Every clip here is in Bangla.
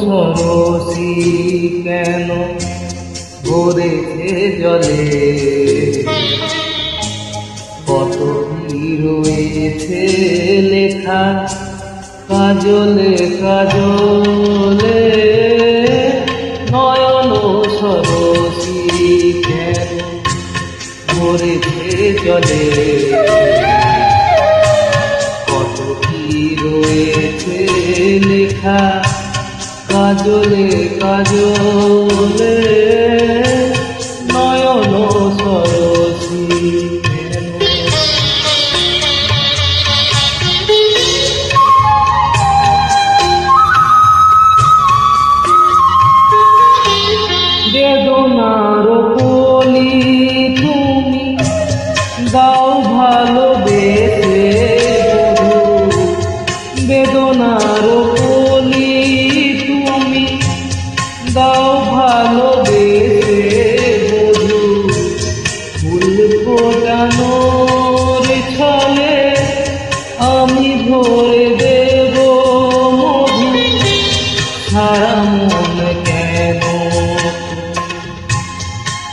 সরসী কেন ভরেছে জলে, কত কি রয়েছে লেখা কাজলে কাজলে। নয়ন সরসী কেন ভরেছে জলে, কত কি রয়েছে লেখা কাজলে কাজলে। নয়ন সরসী বেদনার কলি তুমি দাও ভালোবেসে, বেদনার কলি তুমি দাও ভালোবেসে বধূ। ফুল ফোটানোর ছলে আমি ভরে দেব মধু, সারা মন কেন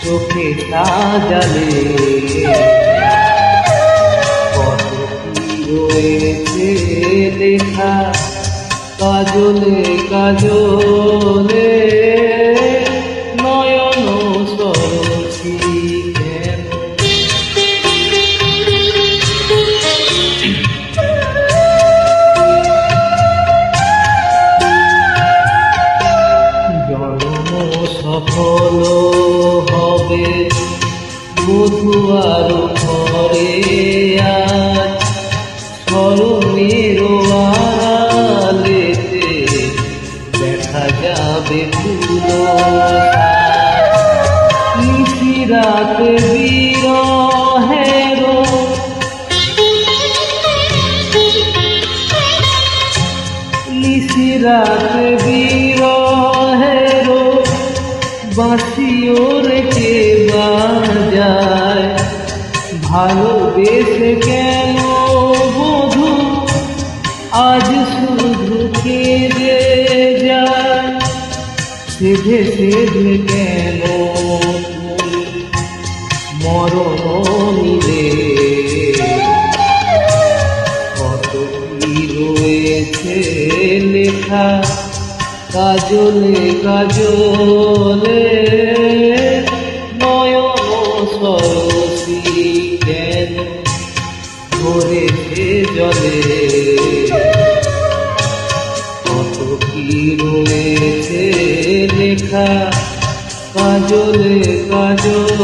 চোখে সাজালে। কত কি রয়েছে লেখা কাজলে কাজলে। নয়ন সরসী কেন জন্ম সফল হবে বধূ আর ঘরে, আজ স্মরণের আড়ালেতে দেখা যাবে ফুল। নিশিরাত বিরহের নিশিরাত বিরহের বাঁশিও রেখে বাজায়। ভালোবেসে কেন বধূ আজ শুধু কেঁদে যায়, সেধে সেধে কেন মরণ নিলে। কত কি রয়েছে লেখা কাজলে কাজলে। নয়ন সরসী কেন ভরেছে জলে, কত কি রয়েছে লেখা কাজলে কাজলে।